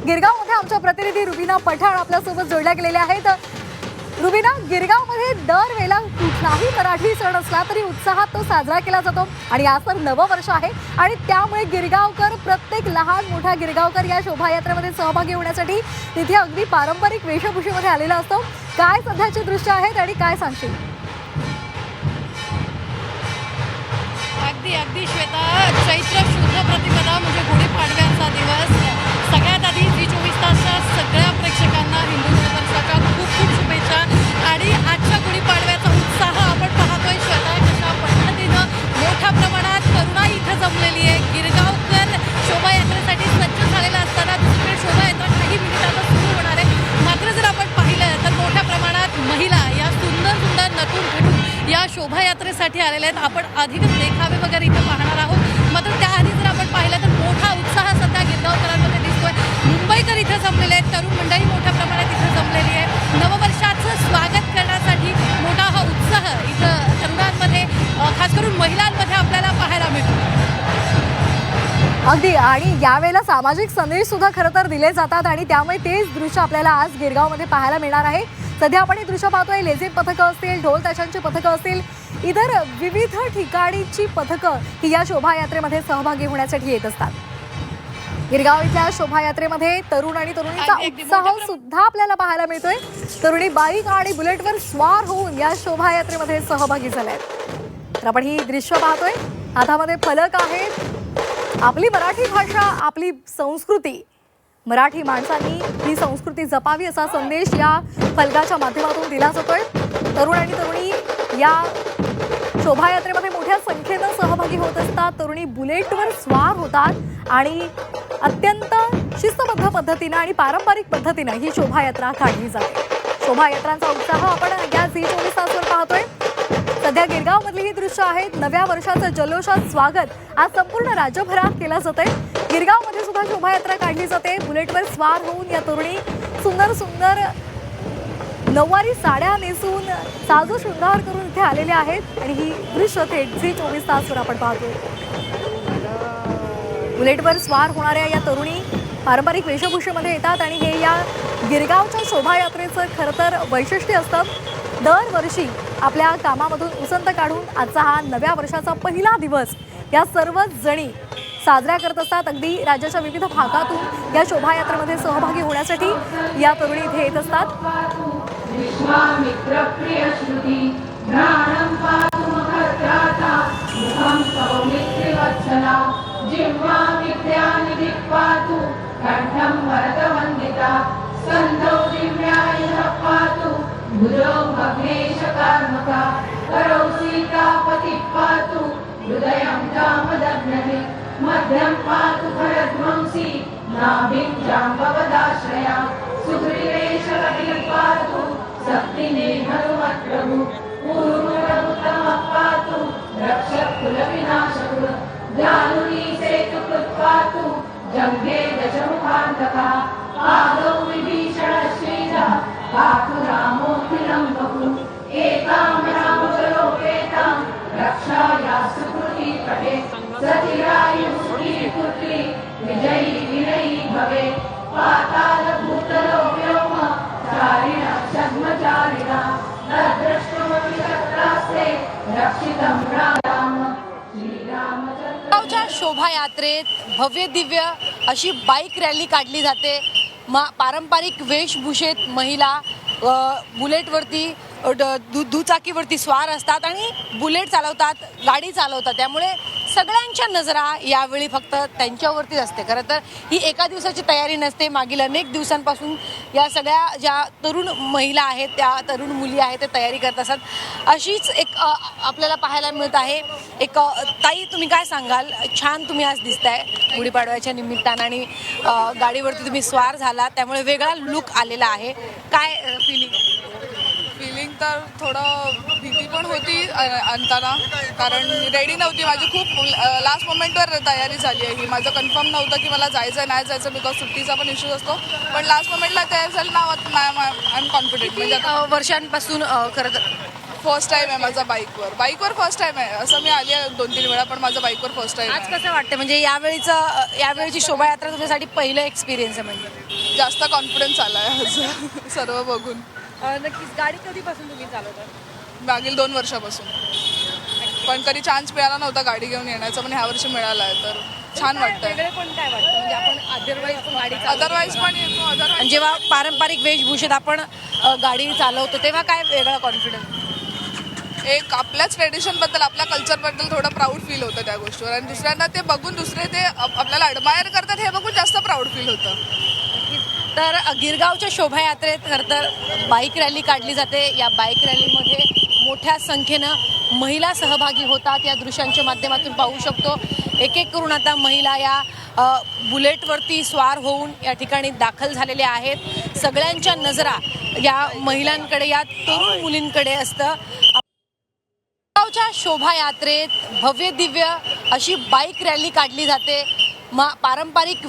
गिरगावमध्ये आमच्या प्रतिनिधी रुबीना पठाण आपल्यासोबत जोडल्या गेलेल्या आहेत। रुबीना, गिरगावमध्ये दरवेळेला कुठलाही मराठी सण असला तरी उत्साहात तो साजरा केला जातो आणि आज तर नववर्ष आहे आणि त्यामुळे गिरगावकर, प्रत्येक लहान मोठा गिरगावकर या शोभायात्रेमध्ये सहभागी होण्यासाठी तिथे अगदी पारंपरिक वेशभूषेमध्ये आलेला असतो। काय सध्याचे दृश्य आहेत आणि काय सांगशील? अगदी श्वेता, चैत्र शुद्ध प्रतिपदा म्हणजे गुढीपाडव्याचा दिवस। सगळ्यात आधी जी24 तासच्या सगळ्या प्रेक्षकांना हिंदू नववर्षाच्या खूप खूप शुभेच्छा। आणि आजच्या गुढीपाडव्याचा उत्साह आपण पाहतोय श्वेता, कशा पद्धतीनं मोठ्या प्रमाणात तरुणाई इथं जमलेली आहे। गिरगावकर शोभायात्रेसाठी सज्ज झालेला असताना दुसरीकडे शोभायात्रा काही मिनिटातच सुरू होणार आहे। मात्र जर आपण पाहिलं तर मोठ्या प्रमाणात महिला या सुंदर सुंदर नटून थटून या शोभायात्रेसाठी आलेल्या आहेत। आपण अधिक देखावे वगैरे इथं पाहणार आहोत। मात्र त्याआधी जर आपण पाहिलं तर मोठा उत्साह सध्या गिरगावकरांमध्ये दिसतोय। मुंबईकर इथं जमलेले आहेत, तरुण मंडळी मोठ्या प्रमाणात इथं जमलेली आहे। नववर्षाचं स्वागत करण्यासाठी मोठा हा उत्साह इथं तरुणांमध्ये, खास करून महिलांमध्ये आपल्याला पाहायला मिळतो। अगदी, आणि यावेळेला सामाजिक संदेश सुद्धा खरं तर दिले जातात आणि त्यामुळे तेच दृश्य आपल्याला आज गिरगावमध्ये पाहायला मिळणार आहे। सध्या आपण हे दृश्य पाहतोय, लेझिम पथकं असतील, ढोल ताशांची पथकं असतील, इतर विविध ठिकाणीची पथकं ही या शोभायात्रेमध्ये सहभागी होण्यासाठी येत असतात। गिरगाव इथल्या शोभायात्रेमध्ये तरुण आणि तरुणीचा उत्साह सुद्धा आपल्याला पाहायला मिळतोय। तरुणी बाईक आणि बुलेटवर स्वार होऊन या शोभायात्रेमध्ये सहभागी झाल्यात। तर आपण ही दृश्य पाहतोय, हातामध्ये फलक आहे। आपली मराठी भाषा, आपली संस्कृती, मराठी माणसांनी ही संस्कृती जपावी असा संदेश या फलकाच्या माध्यमातून दिला जातोय। तरुण आणि तरुणी या शोभायात्रेमध्ये मोठ्या संख्येनं सहभागी होत असतात। तरुणी बुलेटवर स्वार होतात आणि अत्यंत शिस्तबद्ध पद्धतीनं आणि पारंपरिक पद्धतीनं ही शोभायात्रा काढली जाते। शोभायात्रांचा उत्साह आपण या जी24 तासवर पाहतोय। सध्या गिरगावमधली ही दृश्य आहेत। नव्या वर्षाचं जल्लोषात स्वागत आज संपूर्ण राज्यभरात केलं जातंय। गिरगावमध्ये सुद्धा शोभायात्रा काढली जाते। बुलेटवर स्वार होऊन या तरुणी सुंदर सुंदर नऊवारी साड्या नेसून साजो शृंगार करून इथे आलेले आहेत आणि ही दृश्य थेट जी24 तासवर आपण पाहतोय। बुलेटवर स्वार होणाऱ्या या तरुणी पारंपरिक वेशभूषेमध्ये येतात आणि हे या गिरगावच्या शोभायात्रेचं खरं तर वैशिष्ट्य असतं। दरवर्षी आपल्या कामामधून उसंत काढून आजचा हा नव्या वर्षाचा पहिला दिवस या सर्वच जणी साजरा करत असतात। अगदी राज्याच्या विविध भागातून या शोभायात्रेमध्ये सहभागी होण्यासाठी या तरुणी इथे येत असतात। मध्यम पातु भरध्वंसी नाभिं जाम्बवदाश्रया सुग्रीवेश पातु शक्तिनेहनुमत्प्रभु पूर्वमुत्तमः पातु रक्षकुलविनाशकृ जानुनी सेतुकृत् पातु जङ्घे दशमुखान्तकः आदौ विभीषणश्रीधः पातु रामोऽखिलं बहु एतां रामचलोपेतां रक्षायास्तु कृति पठे सचिरायुष्की पुत्री विजयी विनयी भवे पाताल भूतलो व्योम चारिणा छद्मचारिणा तद्द्रष्टुमपि शक्तास्ते रक्षितं राम श्रीरामचंद्र। शोभायात्रेत भव्य दिव्य अशी बाईक रॅली काढली जाते। पारंपरिक वेशभूषेत महिला बुलेटवरती, दुचाकीवरती स्वार असतात आणि बुलेट चालवतात, गाडी चालवतात। त्यामुळे सगळ्यांच्या नजरा यावेळी फक्त त्यांच्यावरतीच असते। खरं तर ही एका दिवसाची तयारी नसते, मागील अनेक दिवसांपासून या सगळ्या ज्या तरुण महिला आहेत, त्या तरुण मुली आहेत, त्या तयारी करत असतात। अशीच एक आपल्याला पाहायला मिळत आहे। एक ताई, तुम्ही काय सांगाल? छान तुम्ही आज दिसताय गुढीपाडव्याच्या निमित्तानं आणि गाडीवरती तुम्ही स्वार झाला, त्यामुळे वेगळा लुक आलेला आहे। काय फिलिंग तर थोडं भीती पण होती आणताना, कारण रेडी नव्हती। माझी खूप लास्ट मोमेंटवर तयारी झाली आहे ही। माझं कन्फर्म नव्हतं की मला जायचं नाही जायचं, बिकॉज सुट्टीचा पण इश्यूज असतो। पण लास्ट मोमेंटला तयार झालं ना, आय एम कॉन्फिडेंट। म्हणजे वर्षांपासून खरं तर फर्स्ट टाइम आहे माझा बाईकवर फर्स्ट टाइम आहे. असं मी आली आहे 2-3 वेळा, पण माझा बाईकवर फर्स्ट टाइम आज आहे. कसं वाटतं म्हणजे यावेळीची शोभायात्रा तुमच्यासाठी पहिलं एक्सपिरियन्स आहे म्हणजे जास्त कॉन्फिडन्स आला आहे आज सर्व बघून. नक्कीच. गाडी कधीपासून तुम्ही चालवता? मागील 2 वर्षापासून, पण कधी चान्स मिळाला नव्हता गाडी घेऊन येण्याचा, पण ह्या वर्षी मिळाला आहे, तर छान वाटतंय. वेगळे पण काय वाटतं म्हणजे आपण अदरवाईज पण गाडी चालवतो. अदरवाईज पण येतो आणि जेव्हा पारंपरिक वेशभूषेत आपण गाडी चालवतो तेव्हा काय वेगळा कॉन्फिडन्स? एक आपल्याच ट्रेडिशनबद्दल, आपल्या कल्चरबद्दल थोडं प्राऊड फील होतं त्या गोष्टीवर, आणि दुसऱ्यांना ते बघून दुसरे ते आपल्याला ॲडमायर करतात हे बघून जास्त प्राऊड फील होतं. तर गिरगावच्या शोभायात्रेत खरं तर बाईक रॅली काढली जाते. या बाईक रॅलीमध्ये मोठ्या संख्येनं महिला सहभागी होतात. या दृश्यांच्या माध्यमातून पाहू शकतो एक एक करून आता महिला या बुलेटवरती स्वार होऊन या ठिकाणी दाखल झालेल्या आहेत. सगळ्यांच्या नजरा या महिलांकडे, या तरुण मुलींकडे असतं. गिरगावच्या शोभायात्रेत भव्य दिव्य अशी बाईक रॅली काढली जाते. पारंपरिक